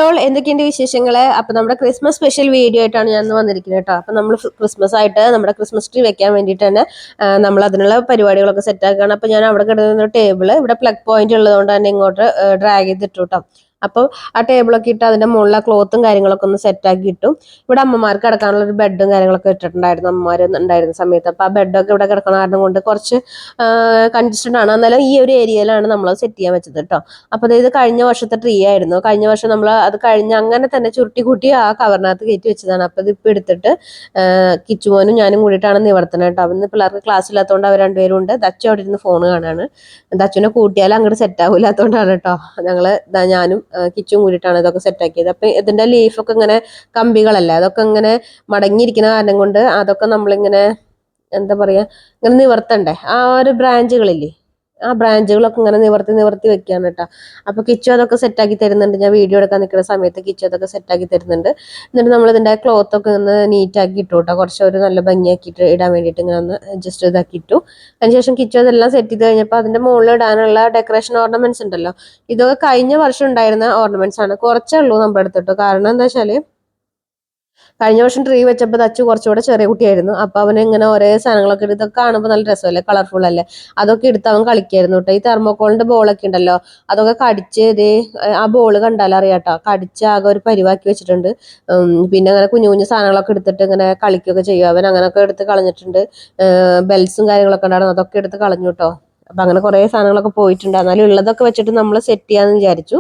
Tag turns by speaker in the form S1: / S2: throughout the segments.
S1: All എന്തൊക്കെയുണ്ട് വിശേഷങ്ങള്? അപ്പൊ നമ്മുടെ ക്രിസ്മസ് സ്പെഷ്യൽ വീഡിയോ ആയിട്ടാണ് ഞാൻ ഇന്ന് വന്നിരിക്കുന്നത് കേട്ടോ. അപ്പൊ നമ്മൾ ക്രിസ്മസ് ആയിട്ട് നമ്മുടെ ക്രിസ്മസ് ട്രീ വെക്കാൻ വേണ്ടിയിട്ട് തന്നെ നമ്മൾ അതിനുള്ള പരിപാടികളൊക്കെ സെറ്റ് ആക്കുകയാണ്. അപ്പൊ ഞാൻ അവിടെ കിടന്ന ടേബിള് ഇവിടെ പ്ലഗ് പോയിന്റ് ഉള്ളതുകൊണ്ട് തന്നെ ഇങ്ങോട്ട് ഡ്രാഗ് ചെയ്തിട്ടു കേട്ടോ. അപ്പോൾ ആ ടേബിളൊക്കെ ഇട്ട് അതിന്റെ മുകളിലെ ക്ലോത്തും കാര്യങ്ങളൊക്കെ ഒന്ന് സെറ്റ് ആക്കി ഇട്ടു. ഇവിടെ അമ്മമാർക്ക് കിടക്കാനുള്ള ഒരു ബെഡും കാര്യങ്ങളൊക്കെ ഇട്ടിട്ടുണ്ടായിരുന്നു അമ്മമാർ ഉണ്ടായിരുന്ന സമയത്ത്. അപ്പൊ ആ ബെഡൊക്കെ ഇവിടെ കിടക്കണ കാരണം കൊണ്ട് കുറച്ച് കൺജസ്റ്റഡ് ആണ്. എന്നാലും ഈ ഒരു ഏരിയയിലാണ് നമ്മൾ സെറ്റ് ചെയ്യാൻ വെച്ചത് കേട്ടോ. അപ്പൊ ഇത് കഴിഞ്ഞ വർഷത്തെ ട്രീ ആയിരുന്നു. കഴിഞ്ഞ വർഷം നമ്മൾ അത് കഴിഞ്ഞ് അങ്ങനെ തന്നെ ചുരുട്ടി കൂട്ടി ആ കവറിനകത്ത് കയറ്റി വെച്ചതാണ്. അപ്പൊ ഇതിപ്പോ എടുത്തിട്ട് കിച്ചുമോനും ഞാനും കൂടിയിട്ടാണ് നിവർത്തണം കേട്ടോ. അന്ന് പിള്ളേർക്ക് ക്ലാസ് ഇല്ലാത്തതുകൊണ്ട് അവർ രണ്ടുപേരും ഉണ്ട്. ദച്ചു അവിടെ ഇരുന്ന് ഫോൺ കാണാണ്. ദച്ചുവിനെ കൂട്ടിയാൽ അങ്ങോട്ട് സെറ്റ് ആവില്ലാത്തതുകൊണ്ടാണ് കേട്ടോ. ഞാനും കിച്ചും കൂടിയിട്ടാണ് ഇതൊക്കെ സെറ്റ് ആക്കിയത്. അപ്പൊ ഇതിന്റെ ലീഫൊക്കെ ഇങ്ങനെ കമ്പികളല്ലേ, അതൊക്കെ ഇങ്ങനെ മടങ്ങിയിരിക്കുന്ന കാരണം കൊണ്ട് അതൊക്കെ നമ്മളിങ്ങനെ എന്താ പറയാ ഇങ്ങനെ നിവർത്തണ്ടേ, ആ ഒരു ബ്രാഞ്ചുകളില്ലേ, ആ ബ്രാഞ്ചുകളൊക്കെ ഇങ്ങനെ നിവർത്തി നിവർത്തി വെക്കാണ് കേട്ടോ. അപ്പൊ കിച്ചു അതൊക്കെ സെറ്റാക്കി തരുന്നുണ്ട്. ഞാൻ വീഡിയോ എടുക്കാൻ നിൽക്കുന്ന സമയത്ത് കിച്ചു അതൊക്കെ സെറ്റാക്കി തരുന്നുണ്ട്. എന്നിട്ട് നമ്മൾ ഇതിന്റെ ക്ലോത്ത് ഒക്കെ ഒന്ന് നീറ്റ് ആക്കി ഇട്ടു കേട്ടോ. കുറച്ച് ഒരു നല്ല ഭംഗിയാക്കിയിട്ട് ഇടാൻ വേണ്ടിയിട്ട് ഇങ്ങനെ ഒന്ന് ജസ്റ്റ് ഇതാക്കി ഇട്ടു. അതിനുശേഷം കിച്ചു അതെല്ലാം സെറ്റ് ചെയ്ത് കഴിഞ്ഞപ്പോൾ അതിന്റെ മുകളിൽ ഇടാനുള്ള ഡെക്കറേഷൻ ഓർണമെന്റ്സ് ഉണ്ടല്ലോ, ഇതൊക്കെ കഴിഞ്ഞ വർഷം ഉണ്ടായിരുന്ന ഓർണമെന്റ്സ് ആണ്. കുറച്ചേ ഉള്ളൂ നമ്മുടെ അടുത്തിട്ടോ. കാരണം എന്താ വെച്ചാല് കഴിഞ്ഞ വർഷം ട്രീ വെച്ചപ്പോൾ ദച്ചു കുറച്ചുകൂടെ ചെറിയ കുട്ടിയായിരുന്നു. അപ്പൊ അവന് ഇങ്ങനെ ഒരേ സാധനങ്ങളൊക്കെ ഇതൊക്കെ കാണുമ്പോൾ നല്ല രസമല്ലേ, കളർഫുൾ അല്ലേ, അതൊക്കെ എടുത്ത് അവൻ കളിക്കായിരുന്നു കേട്ടോ. ഈ തെർമോക്കോളിന്റെ ബോളൊക്കെ ഉണ്ടല്ലോ, അതൊക്കെ കടിച്ച് ഇതേ ആ ബോള് കണ്ടാലും അറിയാട്ടോ, കടിച്ച് ആകെ ഒരു പരിവാക്കി വെച്ചിട്ടുണ്ട്. പിന്നെ അങ്ങനെ കുഞ്ഞു കുഞ്ഞു സാധനങ്ങളൊക്കെ എടുത്തിട്ട് ഇങ്ങനെ കളിക്കുകയൊക്കെ ചെയ്യും അവൻ. അങ്ങനെയൊക്കെ എടുത്ത് കളഞ്ഞിട്ടുണ്ട്. ബെൽസും കാര്യങ്ങളൊക്കെ ഉണ്ടായിരുന്നു, അതൊക്കെ എടുത്ത് കളഞ്ഞു കേട്ടോ. അപ്പൊ അങ്ങനെ കുറെ സാധനങ്ങളൊക്കെ പോയിട്ടുണ്ട്. എന്നാലും ഉള്ളതൊക്കെ വെച്ചിട്ട് നമ്മൾ സെറ്റ് ചെയ്യാന്ന് വിചാരിച്ചു.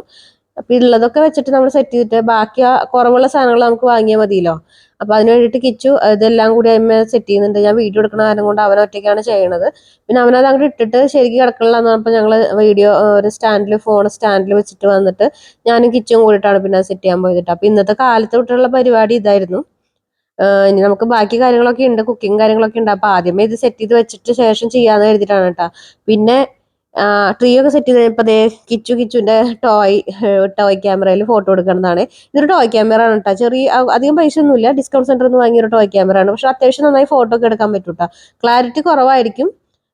S1: അപ്പൊ ഉള്ളതൊക്കെ വെച്ചിട്ട് നമ്മൾ സെറ്റ് ചെയ്തിട്ട് ബാക്കി ആ കുറവുള്ള സാധനങ്ങൾ നമുക്ക് വാങ്ങിയാൽ മതിയല്ലോ. അപ്പൊ അതിന് വേണ്ടിയിട്ട് കിച്ചു ഇതെല്ലാം കൂടി അതിന്മേ സെറ്റ് ചെയ്യുന്നുണ്ട്. ഞാൻ വീഡിയോ എടുക്കുന്ന കാരണം കൊണ്ട് അവൻ ഒറ്റയ്ക്കാണ് ചെയ്യണത്. പിന്നെ അവനത് അങ്ങോട്ട് ഇട്ടിട്ട് ശരിക്കും കിടക്കണില്ലെന്ന് പറഞ്ഞപ്പോൾ ഞങ്ങള് വീഡിയോ ഒരു സ്റ്റാൻഡിൽ ഫോൺ സ്റ്റാൻഡിൽ വെച്ചിട്ട് വന്നിട്ട് ഞാനും കിച്ചും കൂടിയിട്ടാണ് പിന്നെ സെറ്റ് ചെയ്യാൻ പോയിട്ട്. അപ്പൊ ഇന്നത്തെ കാലത്ത് തൊട്ടുള്ള പരിപാടി ഇതായിരുന്നു. ഇനി നമുക്ക് ബാക്കി കാര്യങ്ങളൊക്കെ ഉണ്ട്, കുക്കിംഗ് കാര്യങ്ങളൊക്കെ ഉണ്ട്. അപ്പൊ ആദ്യമേ ഇത് സെറ്റ് ചെയ്ത് വെച്ചിട്ട് ശേഷം ചെയ്യാന്ന് കരുതിയിട്ടാണ് കേട്ടോ. പിന്നെ ട്രീ ഒക്കെ സെറ്റ് ചെയ്ത് കഴിഞ്ഞപ്പോൾ കിച്ചുവിന്റെ ടോയ് ക്യാമറയിൽ ഫോട്ടോ എടുക്കുന്നതാണ്. ഇതൊരു ടോയ് ക്യാമറ ആണ് കേട്ടോ. അധികം പൈസ ഒന്നുമില്ല, ഡിസ്കൗണ്ട് സെന്ററിൽ നിന്ന് വാങ്ങിയ ഒരു ടോയ് ക്യാമറ ആണ്. പക്ഷെ അത്യാവശ്യം നന്നായി ഫോട്ടോ ഒക്കെ എടുക്കാൻ പറ്റും കേട്ടോ. ക്ലാരിറ്റി കുറവായിരിക്കും.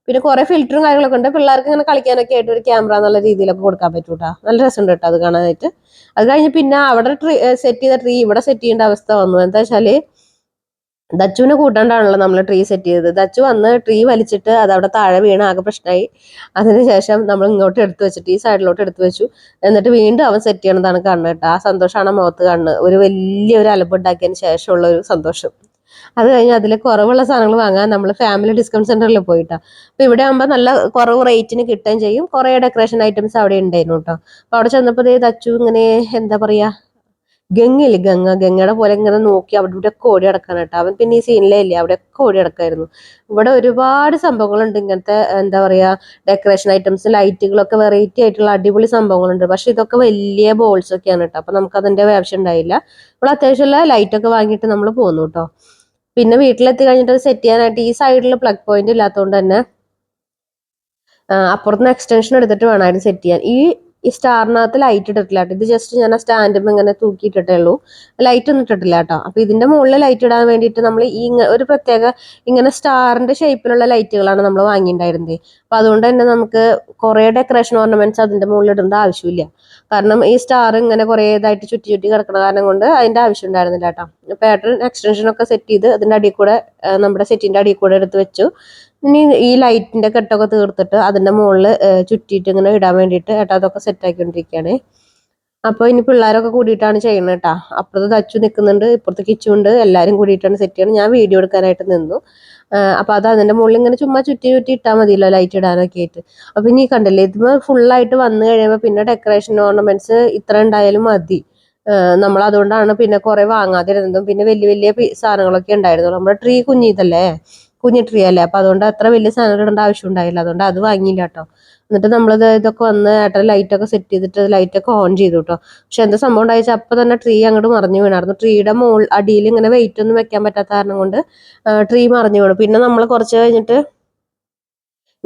S1: പിന്നെ കുറെ ഫിൽറ്ററും കാര്യങ്ങളൊക്കെ ഉണ്ട്. പിള്ളേർക്ക് ഇങ്ങനെ കളിക്കാനൊക്കെ ആയിട്ട് ഒരു ക്യാമറ എന്നുള്ള രീതിയിലൊക്കെ കൊടുക്കാൻ പറ്റും കേട്ടോ. നല്ല രസമുണ്ട് കേട്ടോ അത് കാണാനായിട്ട്. അത് കഴിഞ്ഞ് പിന്നെ അവിടെ സെറ്റ് ചെയ്ത ട്രീ ഇവിടെ സെറ്റ് ചെയ്യേണ്ട അവസ്ഥ വന്നു. എന്താ വെച്ചാല് ദച്ചുവിനെ കൂട്ടാണ്ടാണല്ലോ നമ്മൾ ട്രീ സെറ്റ് ചെയ്തത്. ദച്ചു വന്ന് ട്രീ വലിച്ചിട്ട് അത് അവിടെ താഴെ വീണ് ആകെ പ്രശ്നമായി. അതിനുശേഷം നമ്മൾ ഇങ്ങോട്ട് എടുത്തു വെച്ചിട്ട് ഈ സൈഡിലോട്ട് എടുത്തു വെച്ചു. എന്നിട്ട് വീണ്ടും അവൻ സെറ്റ് ചെയ്യണതാണ് കാണുന്നത് കേട്ടോ. ആ സന്തോഷമാണ് മുഖത്ത് കാണുന്നത്. ഒരു വലിയൊരു അലമ്പുണ്ടാക്കിയതിന് ശേഷമുള്ള ഒരു സന്തോഷം. അത് കഴിഞ്ഞ് അതിൽ കുറവുള്ള സാധനങ്ങൾ വാങ്ങാൻ നമ്മൾ ഫാമിലി ഡിസ്കൗണ്ട് സെന്ററിൽ പോയിട്ടാ. അപ്പൊ ഇവിടെ ആകുമ്പോൾ നല്ല കുറവ് റേറ്റിന് കിട്ടുകയും ചെയ്യും. കുറെ ഡെക്കറേഷൻ ഐറ്റംസ് അവിടെ ഉണ്ടായിരുന്നു കേട്ടോ. അപ്പൊ അവിടെ ചെന്നപ്പോൾ ദച്ചു ഇങ്ങനെ എന്താ പറയാ ഗംഗയില്ലേ, ഗംഗയുടെ പോലെ ഇങ്ങനെ നോക്കി അവിടെ ഇവിടെ ഒക്കെ ഓടി നടക്കാൻ കേട്ടോ. അവൻ പിന്നെ ഈ സീനിലേ ഇല്ലേ, അവിടെ ഒക്കെ ഓടി നടക്കായിരുന്നു. ഇവിടെ ഒരുപാട് സംഭവങ്ങളുണ്ട് ഇങ്ങനത്തെ എന്താ പറയാ ഡെക്കറേഷൻ ഐറ്റംസ്, ലൈറ്റുകളൊക്കെ വെറൈറ്റി ആയിട്ടുള്ള അടിപൊളി സംഭവങ്ങളുണ്ട്. പക്ഷെ ഇതൊക്കെ വലിയ ബോൾസ് ഒക്കെയാണ് കേട്ടോ. അപ്പൊ നമുക്ക് അതിന്റെ ആവശ്യം ഉണ്ടായില്ല. നമ്മൾ അത്യാവശ്യമുള്ള ലൈറ്റ് ഒക്കെ വാങ്ങിയിട്ട് നമ്മൾ പോന്നു കേട്ടോ. പിന്നെ വീട്ടിലെത്തി കഴിഞ്ഞിട്ട് സെറ്റ് ചെയ്യാനായിട്ട് ഈ സൈഡിൽ പ്ലഗ് പോയിന്റ് ഇല്ലാത്തതുകൊണ്ട് തന്നെ അപ്പുറത്തുനിന്ന് എക്സ്റ്റൻഷൻ എടുത്തിട്ട് വേണമായിരുന്നു സെറ്റ് ചെയ്യാൻ. ഈ സ്റ്റാറിനകത്ത് ലൈറ്റ് ഇട്ടിട്ടില്ല കേട്ടോ. ഇത് ജസ്റ്റ് ഞാൻ ആ സ്റ്റാൻഡും ഇങ്ങനെ തൂക്കിയിട്ടിട്ടേ ഉള്ളൂ, ലൈറ്റ് ഒന്നും ഇട്ടിട്ടില്ല കേട്ടോ. അപ്പൊ ഇതിന്റെ മുകളിൽ ലൈറ്റ് ഇടാൻ വേണ്ടിയിട്ട് നമ്മൾ ഒരു പ്രത്യേക ഇങ്ങനെ സ്റ്റാറിന്റെ ഷേപ്പിലുള്ള ലൈറ്റുകളാണ് നമ്മൾ വാങ്ങിയിട്ടുണ്ടായിരുന്നത്. അപ്പൊ അതുകൊണ്ട് തന്നെ നമുക്ക് കുറെ ഡെക്കറേഷൻ ഓർണമെന്റ്സ് അതിന്റെ മുകളിൽ ഇടേണ്ട ആവശ്യമില്ല. കാരണം ഈ സ്റ്റാർ ഇങ്ങനെ കുറെ ഇതായിട്ട് ചുറ്റി ചുറ്റി കിടക്കുന്ന കാരണം കൊണ്ട് അതിന്റെ ആവശ്യം ഉണ്ടായിരുന്നില്ല കേട്ടോ. പാറ്റേൺ എക്സ്റ്റൻഷൻ ഒക്കെ സെറ്റ് ചെയ്ത് അതിന്റെ അടിയിൽ കൂടെ നമ്മുടെ സെറ്റിന്റെ അടിയിൽ കൂടെ എടുത്ത് വെച്ചു. ഇനി ഈ ലൈറ്റിന്റെ കെട്ടൊക്കെ തീർത്തിട്ട് അതിന്റെ മുകളിൽ ചുറ്റിയിട്ട് ഇങ്ങനെ ഇടാൻ വേണ്ടിയിട്ട് ഏട്ടാ അതൊക്കെ സെറ്റ് ആക്കിക്കൊണ്ടിരിക്കുകയാണ്. അപ്പൊ ഇനി പിള്ളേരൊക്കെ കൂടിയിട്ടാണ് ചെയ്യുന്നത് കേട്ടാ. അപ്പുറത്ത് തച്ചു നിൽക്കുന്നുണ്ട്, ഇപ്പുറത്ത് കിച്ചുണ്ട്, എല്ലാരും കൂടിയിട്ടാണ് സെറ്റ് ചെയ്യുന്നത്. ഞാൻ വീഡിയോ എടുക്കാനായിട്ട് നിന്നു. അപ്പൊ അത് അതിന്റെ മുകളിൽ ഇങ്ങനെ ചുമ്മാ ചുറ്റി ചുറ്റി ഇട്ടാൽ മതിയല്ലോ ലൈറ്റ് ഇടാനൊക്കെ ആയിട്ട്. അപ്പൊ ഇനി കണ്ടില്ലേ, ഇത് ഫുള്ളായിട്ട് വന്നു കഴിയുമ്പോൾ പിന്നെ ഡെക്കറേഷൻ ഓർണമെന്റ്സ് ഇത്ര ഉണ്ടായാലും മതി. നമ്മൾ അതുകൊണ്ടാണ് പിന്നെ കുറെ വാങ്ങാതിരുന്നതും. പിന്നെ വലിയ വലിയ സാധനങ്ങളൊക്കെ ഉണ്ടായിരുന്നു. നമ്മുടെ ട്രീ കുഞ്ഞു ട്രീ അല്ലേ, അപ്പൊ അതുകൊണ്ട് അത്ര വലിയ സാധനം ഇടേണ്ട ആവശ്യം ഉണ്ടായില്ല. അതുകൊണ്ട് അത് വാങ്ങിയില്ല കേട്ടോ. എന്നിട്ട് നമ്മളിത് ഇതൊക്കെ വന്ന് ഏട്ടൻ ലൈറ്റ് ഒക്കെ സെറ്റ് ചെയ്തിട്ട് ലൈറ്റ് ഒക്കെ ഓൺ ചെയ്തു കേട്ടോ. പക്ഷെ എന്താ സംഭവം ഉണ്ടായിച്ചാൽ അപ്പൊ തന്നെ ട്രീ അങ്ങോട്ട് മറിഞ്ഞു വീണായിരുന്നു. ട്രീയുടെ അടിയിൽ ഇങ്ങനെ വെയിറ്റ് ഒന്നും വെക്കാൻ പറ്റാത്ത കാരണം കൊണ്ട് ട്രീ മറിഞ്ഞു വീണു. പിന്നെ നമ്മൾ കുറച്ച് കഴിഞ്ഞിട്ട്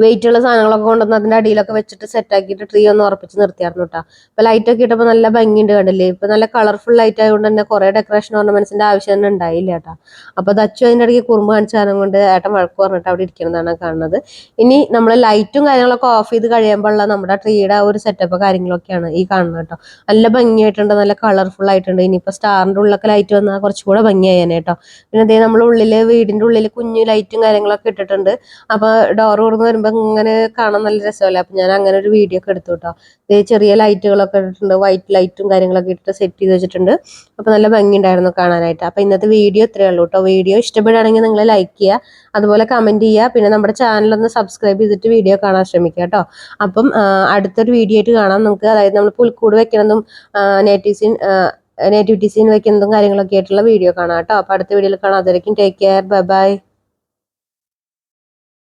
S1: വെയിറ്റുള്ള സാധനങ്ങളൊക്കെ കൊണ്ടുവന്ന് അതിന്റെ അടിയിലൊക്കെ വെച്ചിട്ട് സെറ്റ് ആക്കിയിട്ട് ട്രീ ഒന്ന് ഉറപ്പിച്ച് നിർത്തിയായിരുന്നു കേട്ടോ. അപ്പൊ ലൈറ്റ് ഒക്കെ ഇട്ടപ്പോൾ നല്ല ഭംഗിയുണ്ട് കണ്ടില്ലേ. ഇപ്പൊ നല്ല കളർഫുൾ ലൈറ്റ് ആയതുകൊണ്ട് തന്നെ കുറെ ഡെക്കറേഷൻ ഓർണമെന്റ്സിന്റെ ആവശ്യം തന്നെ ഉണ്ടായില്ല കേട്ടോ. അപ്പൊ അത് അച്ചു അതിന്റെ ഇടയ്ക്ക് കുറുമ്പ് കാണിച്ച കാരണം കൊണ്ട് ഏട്ടൻ വഴക്ക് പറഞ്ഞിട്ട് അവിടെ ഇരിക്കുന്നതാണ് കാണുന്നത്. ഇനി നമ്മൾ ലൈറ്റും കാര്യങ്ങളൊക്കെ ഓഫ് ചെയ്ത് കഴിയുമ്പോൾ ഉള്ള നമ്മുടെ ട്രീയുടെ ആ ഒരു സെറ്റപ്പ് കാര്യങ്ങളൊക്കെയാണ് ഈ കാണുന്നത് കേട്ടോ. നല്ല ഭംഗിയായിട്ടുണ്ട്, നല്ല കളർഫുൾ ആയിട്ടുണ്ട്. ഇനിയിപ്പോ സ്റ്റാറിന്റെ ഉള്ളിലൊക്കെ ലൈറ്റ് വന്നാൽ കുറച്ചുകൂടെ ഭംഗിയായേനെ കേട്ടോ. പിന്നെ അതേ നമ്മൾ ഉള്ളില് വീടിന്റെ ഉള്ളിൽ കുഞ്ഞു ലൈറ്റും കാര്യങ്ങളൊക്കെ ഇട്ടിട്ടുണ്ട്. അപ്പൊ ഡോർ തുറന്ന് വരുമ്പോ ഇങ്ങനെ കാണാൻ നല്ല രസമല്ലേ. അപ്പൊ ഞാൻ അങ്ങനെ ഒരു വീഡിയോ ഒക്കെ എടുത്തു കേട്ടോ. ചെറിയ ലൈറ്റുകളൊക്കെ ഇട്ടിട്ടുണ്ട്, വൈറ്റ് ലൈറ്റും കാര്യങ്ങളൊക്കെ ഇട്ടിട്ട് സെറ്റ് ചെയ്ത് വെച്ചിട്ടുണ്ട്. അപ്പൊ നല്ല ഭംഗി ഉണ്ടായിരുന്നു കാണാനായിട്ട്. അപ്പൊ ഇന്നത്തെ വീഡിയോ ഇത്രയേ ഉള്ളൂ കേട്ടോ. വീഡിയോ ഇഷ്ടപ്പെടുകയാണെങ്കിൽ നിങ്ങൾ ലൈക്ക് ചെയ്യുക, അതുപോലെ കമന്റ് ചെയ്യുക, പിന്നെ നമ്മുടെ ചാനൽ ഒന്ന് സബ്സ്ക്രൈബ് ചെയ്തിട്ട് വീഡിയോ കാണാൻ ശ്രമിക്കുക കേട്ടോ. അപ്പം അടുത്തൊരു വീഡിയോ ആയിട്ട് കാണാം നമുക്ക്. അതായത് നമ്മൾ പുൽക്കൂട് വെക്കണതും നേറ്റിവിറ്റി സീൻ വെക്കുന്നതും കാര്യങ്ങളൊക്കെ ആയിട്ടുള്ള വീഡിയോ കാണാം കേട്ടോ. അപ്പൊ അടുത്ത വീഡിയോയിൽ കാണാം. അതുവരെയും ടേക്ക് കെയർ, ബൈ ബൈ.